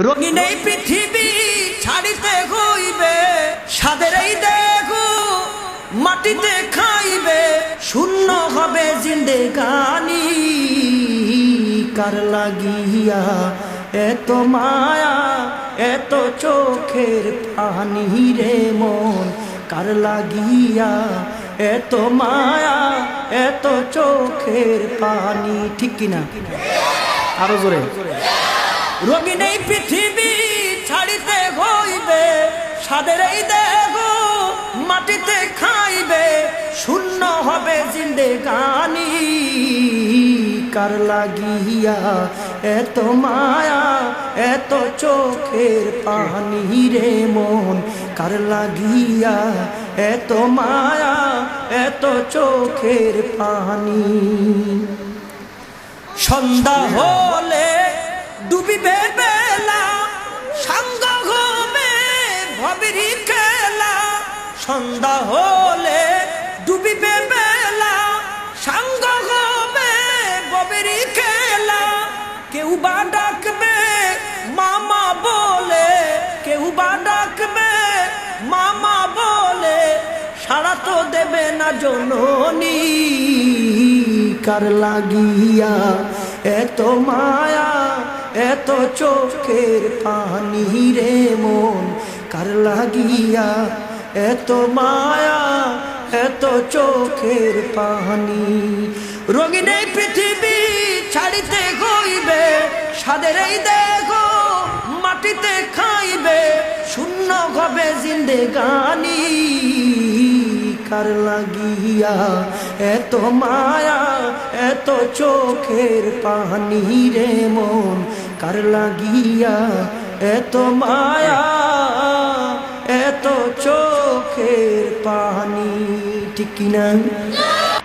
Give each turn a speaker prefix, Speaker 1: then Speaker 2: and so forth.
Speaker 1: রঙিন এই পৃথিবী ছাড়িতে হইবে, সাদের এই দেহ মাটিতে খাইবে, শূন্য হবে জিন্দেগানি। কার লাগিয়া এত মায়া, এত চোখের পানি রে মন, কার লাগিয়া এত মায়া, এত চোখের পানি। ঠিক কিনা? আরো জোরে। রঙিন এই পৃথিবী ছাড়িতে হইবে, সাদের এই দেহ মাটিতে খাইবে, শূন্য হবে জিন্দেগানি। কার লাগিয়া এত মায়া, এত চোখের পানি রে মন, কার লাগিয়া এত মায়া, এত চোখের পানি। সন্ধ্যা হলে ডুবিবে বেলা, সাঙ্গ হবে ভবের খেলা। সন্ধ্যা হলে ডুবিবে বেলা, সাঙ্গ হবে ভবের খেলা। কেউ বা ডাকবে মামা বলে, কেউ বা ডাকবে মামা বলে, সাড়া তো দেবে না জননী। কার লাগিয়া এত মায়া, এত চোখের পানি রে মন, কার লাগিয়া এত মায়া, এত চোখের পানি। রঙিন এই পৃথিবী ছাড়িতে হইবে, সাদের এই দেহ মাটিতে খাইবে, শূন্য হবে জিন্দেগানি। কার লাগিয়া এত মায়া, এত চোখের পানি রে মন, কার লাগিয়া এত মায়া, এত চোখের পানি। ঠিক কিনা?